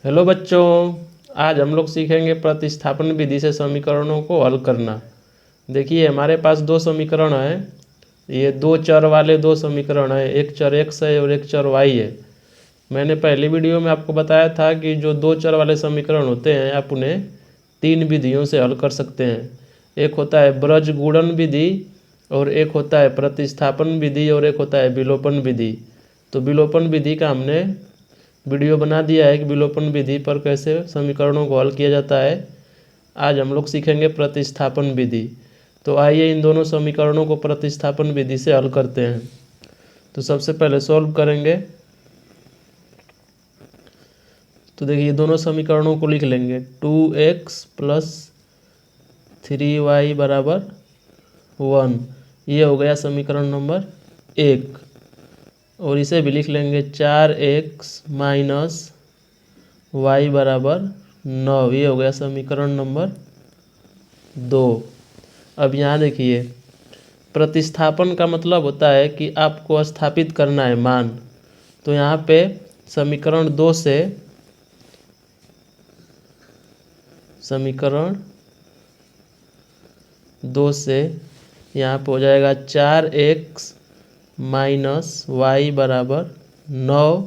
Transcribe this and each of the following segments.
Hello बच्चों, आज हम लोग सीखेंगे प्रतिस्थापन विधि से समीकरणों को हल करना। देखिए हमारे पास दो समीकरण हैं। ये दो चर वाले दो समीकरण हैं, एक चर x है और एक चर y है। मैंने पहली वीडियो में आपको बताया था कि जो दो चर वाले समीकरण होते हैं आप उन्हें तीन विधियों से हल कर सकते हैं। एक होता है बीजगुणन विधि, और एक होता है प्रतिस्थापन विधि, और एक होता है विलोपन विधि। तो विलोपन विधि का हमने वीडियो बना दिया है कि विलोपन विधि पर कैसे समीकरणों को हल किया जाता है। आज हम लोग सीखेंगे प्रतिस्थापन विधि। तो आइए इन दोनों समीकरणों को प्रतिस्थापन विधि से हल करते हैं। तो सबसे पहले सॉल्व करेंगे। तो देखिए दोनों समीकरणों को लिख लेंगे। 2x प्लस 3y बराबर 1, ये हो गया समीकरण नंबर 1। और इसे भी लिख लेंगे 4x माइनस y बराबर 9, ये हो गया समीकरण नंबर 2। अब यहाँ देखिए प्रतिस्थापन का मतलब होता है कि आपको स्थापित करना है मान। तो यहाँ पे समीकरण 2 से यहाँ पे हो जाएगा 4x माइनस y बराबर 9,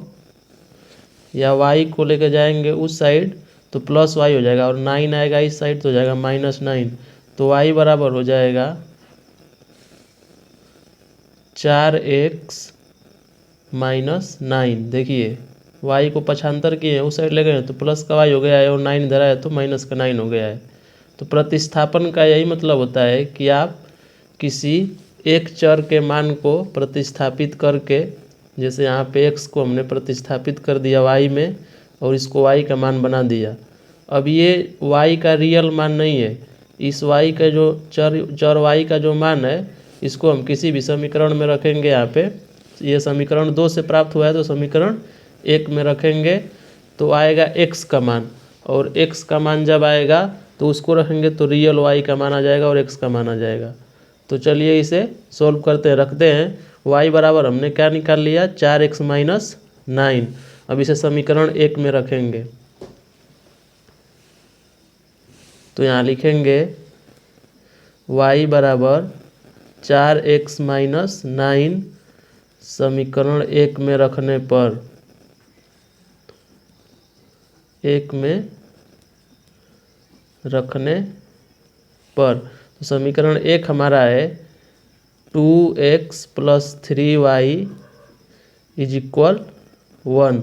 या y को लेकर जाएंगे उस साइड तो प्लस y हो जाएगा, और 9 आएगा इस साइड तो हो जाएगा -9। तो y बराबर हो जाएगा 4x माइनस 9। देखिए y को पक्षांतर किए उस साइड ले गए तो प्लस का y हो गया है, और 9 इधर आया तो माइनस का 9 हो गया है। तो प्रतिस्थापन का यही मतलब होता है कि आप किसी एक चर के मान को प्रतिस्थापित करके, जैसे यहाँ पे x को हमने प्रतिस्थापित कर दिया y में और इसको y का मान बना दिया। अब ये y का रियल मान नहीं है, इस y का जो चर y का जो मान है इसको हम किसी भी समीकरण में रखेंगे। यहाँ पे ये समीकरण 2 से प्राप्त हुआ है तो समीकरण 1 में रखेंगे तो आएगा x का मान, और x का मान जब आएगा तो उसको रखेंगे तो रियल y का मान आ जाएगा और x का मान आ जाएगा। तो चलिए इसे सोल्व करते हैं। रखते हैं y बराबर हमने क्या निकाल लिया 4x माइनस 9। अब इसे समीकरण 1 में रखेंगे तो यहाँ लिखेंगे y बराबर 4x माइनस 9 समीकरण 1 में रखने पर, तो समीकरण 1 हमारा है 2x plus 3y is equal 1।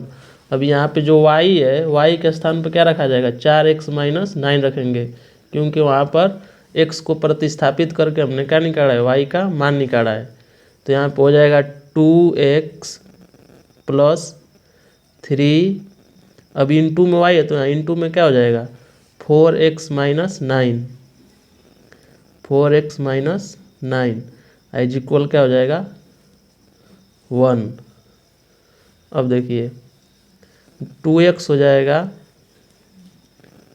अब यहाँ पे जो y है y के स्थान पर क्या रखा जाएगा 4x माइनस 9 रखेंगे, क्योंकि वहाँ पर x को प्रतिस्थापित करके हमने क्या निकाला है y का मान निकाला है। तो यहाँ पे हो जाएगा 2x प्लस 3, अब इंटू में y है तो यहाँ इंटू में क्या हो जाएगा 4x minus 9, 4x minus 9 is equal क्या हो जाएगा 1। अब देखिए 2x हो जाएगा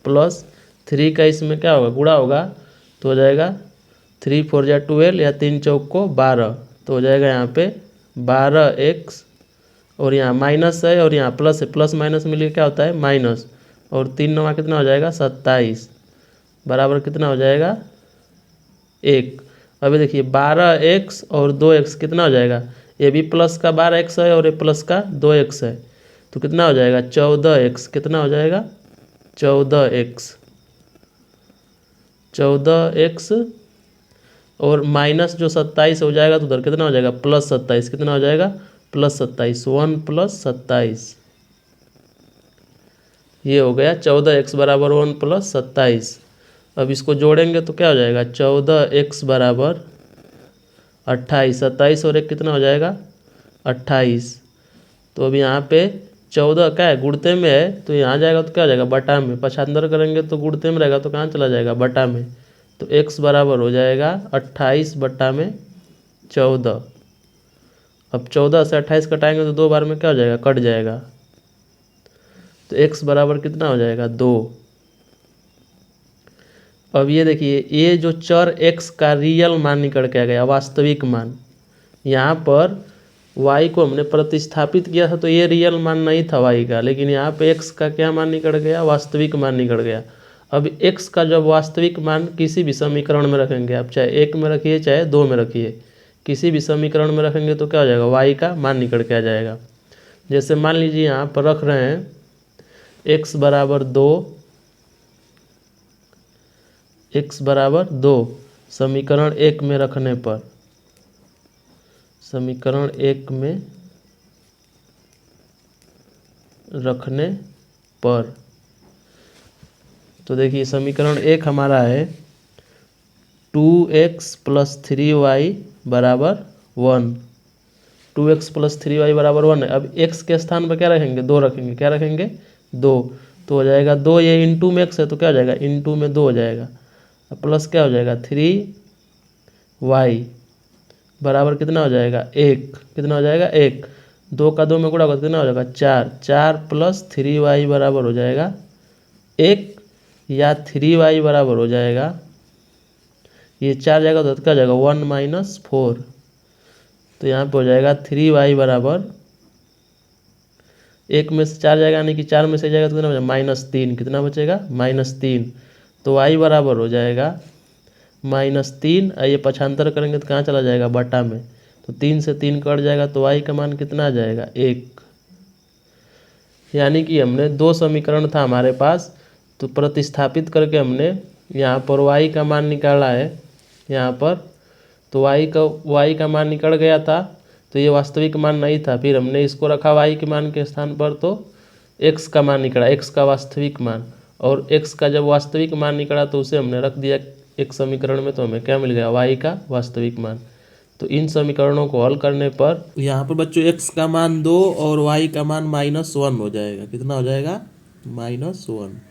प्लस 3 का इसमें क्या होगा गुणा होगा तो हो जाएगा 3 4 जा 12, या 3 चौक को 12, तो हो जाएगा यहाँ पे 12x, और यहाँ माइनस है और यहाँ प्लस है, प्लस माइनस मिलकर क्या होता है माइनस, और 3 9 कितना हो जाएगा 27 बराबर कितना हो जाएगा 1। अभी देखिए 12x और 2x कितना हो जाएगा, ये भी प्लस का 12x है और ये प्लस का 2x है, तो कितना हो जाएगा 14x। कितना हो जाएगा 14x, और माइनस जो 27 हो जाएगा तो उधर कितना हो जाएगा प्लस 27। कितना हो जाएगा प्लस 27, 1 प्लस 27, ये हो गया 14x बराबर 1 प्लस 27। अब इसको जोड़ेंगे तो क्या हो जाएगा 14x बराबर 28, 27 और 1 कितना हो जाएगा 28। तो अब यहाँ पे 14 क्या है गुणते में है तो यहाँ जाएगा तो क्या हो जाएगा बटा में, पक्षांतर करेंगे तो गुणते में रहेगा तो कहाँ चला जाएगा बटा में, तो x बराबर हो जाएगा 28 बटा में 14। अब 14 से 28 कटाएंगे तो 2 बार में क्या हो जाएगा कट जाएगा, तो x बराबर कितना हो जाएगा 2। अब ये देखिए ये जो चर x का रियल मान निकल के आ गया वास्तविक मान, यहाँ पर y को हमने प्रतिस्थापित किया था तो ये रियल मान नहीं था y का, लेकिन यहाँ पे x का क्या मान निकल गया, वास्तविक मान निकल गया। अब x का जब वास्तविक मान किसी भी समीकरण में रखेंगे, आप चाहे 1 में रखिए चाहे 2 में रखिए, किसी भी समीकरण में रखेंगे तो क्या हो जाएगा, y का मान निकल के आ जाएगा। जैसे मान लीजिए यहाँ पर रख रहे हैं x बराबर 2, समीकरण 1 में रखने पर, समीकरण 1 में रखने पर, तो देखिए समीकरण 1 हमारा है 2x + 3y बराबर 1, 2x + 3y बराबर 1 है। अब x के स्थान पर क्या रखेंगे, 2 रखेंगे, क्या रखेंगे 2, तो हो जाएगा 2, ये इंटू में x है तो क्या हो जाएगा, इंटू में 2 हो जाएगा, अब प्लस क्या हो जाएगा 3y बराबर कितना हो जाएगा 1, कितना हो जाएगा 1, 2 का 2 में गुणा होगा कितना हो जाएगा 4, 4 + 3y बराबर हो जाएगा 1, या 3y बराबर हो जाएगा, ये 4 जाएगा तो क्या हो जाएगा 1 - 4, तो यहाँ पे हो जाएगा 3y बराबर 1 में से 4 जाएगा यानी कि 4 में से जाएगा तो कितना बचेगा -3, कितना बचेगा -3, तो y बराबर हो जाएगा -3, ये पक्षांतर करेंगे तो कहाँ चला जाएगा, बटा में, तो 3 से 3 कट जाएगा तो y का मान कितना आ जाएगा 1। यानी कि हमने 2 समीकरण था हमारे पास, तो प्रतिस्थापित करके हमने यहाँ पर y का मान निकाला है, यहाँ पर तो y का मान निकल गया था, तो ये वास्तविक मान नहीं था, फिर हमने इसको रखा y के मान के स्थान पर तो x का मान निकला, x का वास्तविक मान, और x का जब वास्तविक मान निकला तो उसे हमने रख दिया एक समीकरण में, तो हमें क्या मिल गया, y का वास्तविक मान। तो इन समीकरणों को हल करने पर यहाँ पर बच्चों x का मान 2 और y का मान -1 हो जाएगा, कितना हो जाएगा -1।